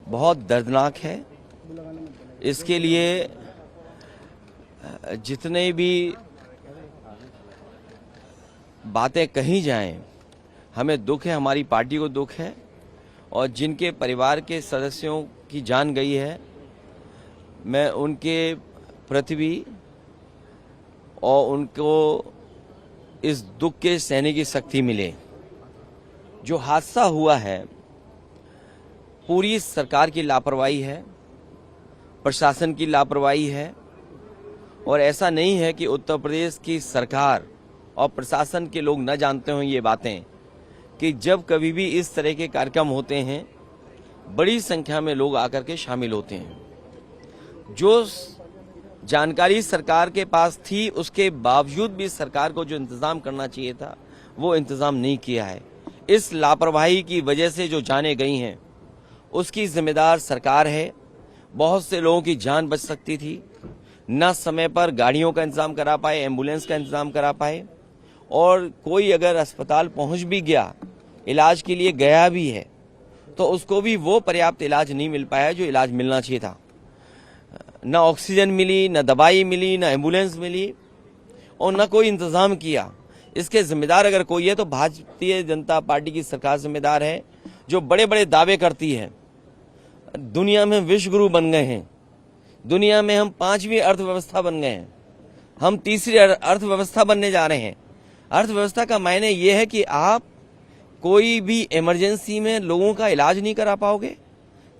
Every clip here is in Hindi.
बहुत दर्दनाक है। इसके लिए जितने भी बातें कही जाएं, हमें दुख है, हमारी पार्टी को दुख है, और जिनके परिवार के सदस्यों की जान गई है, मैं उनके प्रति भी और उनको इस दुख के सहने की शक्ति मिले। जो हादसा हुआ है, पूरी सरकार की लापरवाही है, प्रशासन की लापरवाही है, और ऐसा नहीं है कि उत्तर प्रदेश की सरकार और प्रशासन के लोग न जानते हों ये बातें कि जब कभी भी इस तरह के कार्यक्रम होते हैं, बड़ी संख्या में लोग आकर के शामिल होते हैं। जो जानकारी सरकार के पास थी, उसके बावजूद भी सरकार को जो इंतजाम करना चाहिए था, वो इंतजाम नहीं किया है। इस लापरवाही की वजह से जो जानें गई हैं, उसकी जिम्मेदार सरकार है। बहुत से लोगों की जान बच सकती थी, न समय पर गाड़ियों का इंतजाम करा पाए, एम्बुलेंस का इंतजाम करा पाए, और कोई अगर अस्पताल पहुंच भी गया, इलाज के लिए गया भी है, तो उसको भी वो पर्याप्त इलाज नहीं मिल पाया जो इलाज मिलना चाहिए था। न ऑक्सीजन मिली, न दवाई मिली, न एम्बुलेंस मिली, और न कोई इंतजाम किया। इसके जिम्मेदार अगर कोई है तो भारतीय जनता पार्टी की सरकार जिम्मेदार है, जो बड़े बड़े दावे करती है। दुनिया में विश्व गुरु बन गए हैं, दुनिया में हम 5वीं अर्थव्यवस्था बन गए हैं, हम 3री अर्थव्यवस्था बनने जा रहे हैं। अर्थव्यवस्था का मायने ये है कि आप कोई भी इमरजेंसी में लोगों का इलाज नहीं करा पाओगे।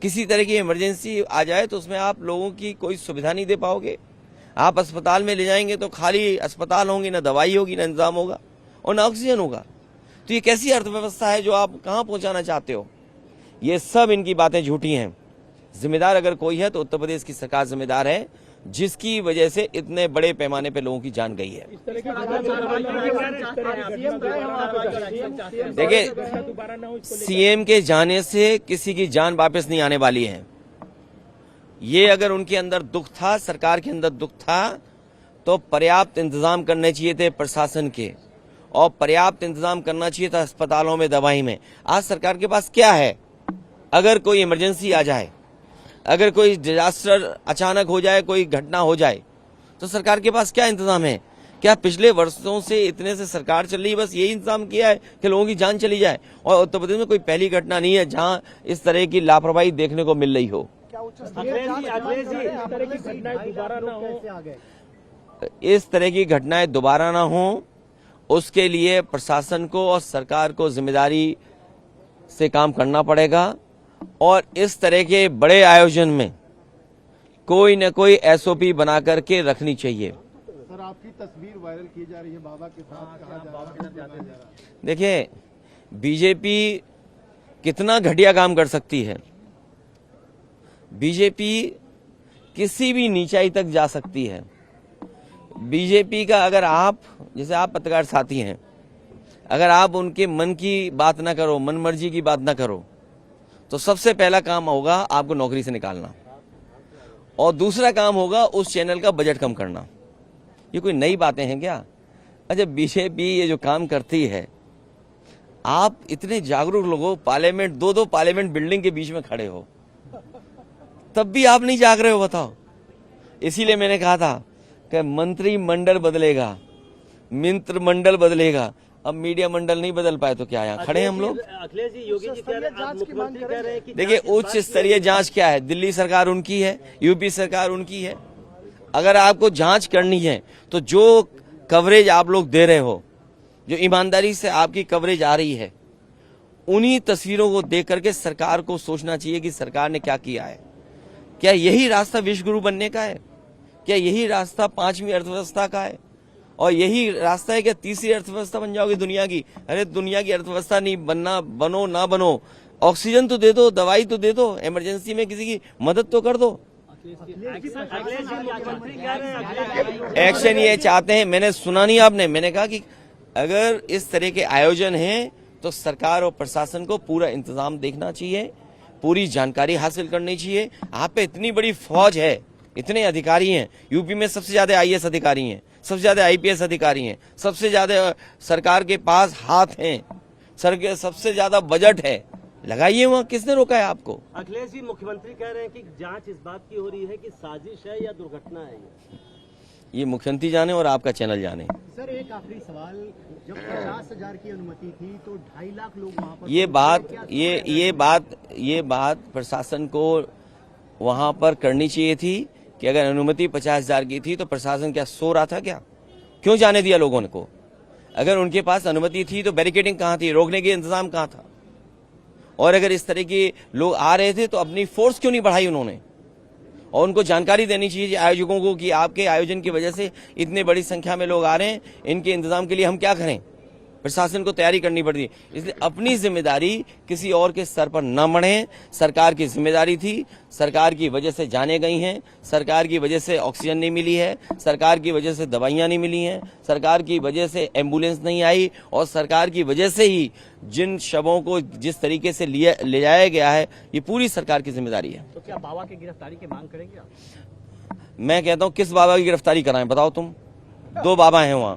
किसी तरह की इमरजेंसी आ जाए तो उसमें आप लोगों की कोई सुविधा नहीं दे पाओगे। आप अस्पताल में ले जाएंगे तो खाली अस्पताल होंगे, न दवाई होगी, न इंतजाम होगा, और न ऑक्सीजन होगा। तो ये कैसी अर्थव्यवस्था है जो आप कहाँ पहुंचाना चाहते हो? ये सब इनकी बातें झूठी हैं। जिम्मेदार अगर कोई है तो उत्तर प्रदेश की सरकार जिम्मेदार है, जिसकी वजह से इतने बड़े पैमाने पे लोगों की जान गई है। देखिए, सीएम के जाने से किसी की जान वापस नहीं आने वाली है। ये अगर उनके अंदर दुख था, सरकार के अंदर दुख था, तो पर्याप्त इंतजाम करने चाहिए थे प्रशासन के, और पर्याप्त इंतजाम करना चाहिए था अस्पतालों में, दवाई में। आज सरकार के पास क्या है? अगर कोई इमरजेंसी आ जाए, अगर कोई डिजास्टर अचानक हो जाए, कोई घटना हो जाए, तो सरकार के पास क्या इंतजाम है? क्या पिछले वर्षों से इतने से सरकार चल रही है, बस यही इंतजाम किया है कि लोगों की जान चली जाए? और उत्तर प्रदेश में कोई पहली घटना नहीं है जहां इस तरह की लापरवाही देखने को मिल रही हो। इस तरह की घटनाएं दोबारा ना हो, उसके लिए प्रशासन को और सरकार को जिम्मेदारी से काम करना पड़ेगा, और इस तरह के बड़े आयोजन में कोई न कोई एसओपी बना करके रखनी चाहिए। सर, आपकी तस्वीर वायरल की जा रही है बाबा के साथ। देखिए, बीजेपी कितना घटिया काम कर सकती है। बीजेपी किसी भी नीचाई तक जा सकती है। बीजेपी का अगर आप, जैसे आप पत्रकार साथी हैं, अगर आप उनके मन की बात ना करो, मन मर्जी की बात ना करो, तो सबसे पहला काम होगा आपको नौकरी से निकालना, और दूसरा काम होगा उस चैनल का बजट कम करना। ये कोई नई बातें हैं क्या? अच्छा, बीजेपी ये जो काम करती है, आप इतने जागरूक लोग हो, पार्लियामेंट, दो पार्लियामेंट बिल्डिंग के बीच में खड़े हो, तब भी आप नहीं जाग रहे हो, बताओ। इसीलिए मैंने कहा था कि मंत्रिमंडल बदलेगा, मंत्रिमंडल बदलेगा। अब मीडिया मंडल नहीं बदल पाए तो क्या यहाँ खड़े हैं हम लोग? अखिलेश जी, योगी जी कह रहे हैं कि देखिए, उच्च स्तरीय जांच क्या है? दिल्ली सरकार उनकी है, यूपी सरकार उनकी है। अगर आपको जांच करनी है तो जो कवरेज आप लोग दे रहे हो, जो ईमानदारी से आपकी कवरेज आ रही है, उन्हीं तस्वीरों को देख करके सरकार को सोचना चाहिए कि सरकार ने क्या किया है। क्या यही रास्ता विश्वगुरु बनने का है? क्या यही रास्ता 5वीं अर्थव्यवस्था का है? और यही रास्ता है कि 3री अर्थव्यवस्था बन जाओगे दुनिया की? अरे, दुनिया की अर्थव्यवस्था नहीं बनना, बनो ना बनो, ऑक्सीजन तो दे दो, दवाई तो दे दो, इमरजेंसी में किसी की मदद तो कर दो। एक्शन ये चाहते हैं। मैंने सुना नहीं, आपने, मैंने कहा कि अगर इस तरह के आयोजन हैं तो सरकार और प्रशासन को पूरा इंतजाम देखना चाहिए, पूरी जानकारी हासिल करनी चाहिए। आप पे इतनी बड़ी फौज है, इतने अधिकारी हैं, यूपी में सबसे ज्यादा आईएएस अधिकारी हैं, सबसे ज्यादा आईपीएस अधिकारी हैं, सबसे ज्यादा सरकार के पास हाथ हैं, सबसे ज्यादा बजट है, लगाइए वहां, किसने रोका है आपको? अखिलेश जी मुख्यमंत्री कह रहे हैं कि जांच इस बात की हो रही है कि साजिश है या दुर्घटना है ये मुख्यमंत्री जाने और आपका चैनल जाने। सर एक आखिरी सवाल, जब 50,000 की अनुमति थी तो 2.5 लाख लोग वहाँ पर ये बात प्रशासन को वहां पर करनी चाहिए थी कि अगर अनुमति 50,000 की थी तो प्रशासन क्या सो रहा था क्या? क्यों जाने दिया लोगों को? अगर उनके पास अनुमति थी तो बैरिकेडिंग कहाँ थी, रोकने के इंतजाम कहाँ था? और अगर इस तरह के लोग आ रहे थे तो अपनी फोर्स क्यों नहीं बढ़ाई उन्होंने? और उनको जानकारी देनी चाहिए आयोजकों को कि आपके आयोजन की वजह से इतने बड़ी संख्या में लोग आ रहे हैं, इनके इंतजाम के लिए हम क्या करें? प्रशासन को तैयारी करनी पड़ती है। इसलिए अपनी जिम्मेदारी किसी और के सर पर न मढ़े। सरकार की जिम्मेदारी थी, सरकार की वजह से जाने गई हैं, सरकार की वजह से ऑक्सीजन नहीं मिली है, सरकार की वजह से दवाइयां नहीं मिली हैं, सरकार की वजह से एम्बुलेंस नहीं आई, और सरकार की वजह से ही जिन शवों को जिस तरीके से ले जाया गया है, ये पूरी सरकार की जिम्मेदारी है। तो क्या बाबा की गिरफ्तारी की मांग करेंगे आप? मैं कहता हूं किस बाबा की गिरफ्तारी कराएं, बताओ तुम? 2 बाबा हैं वहां।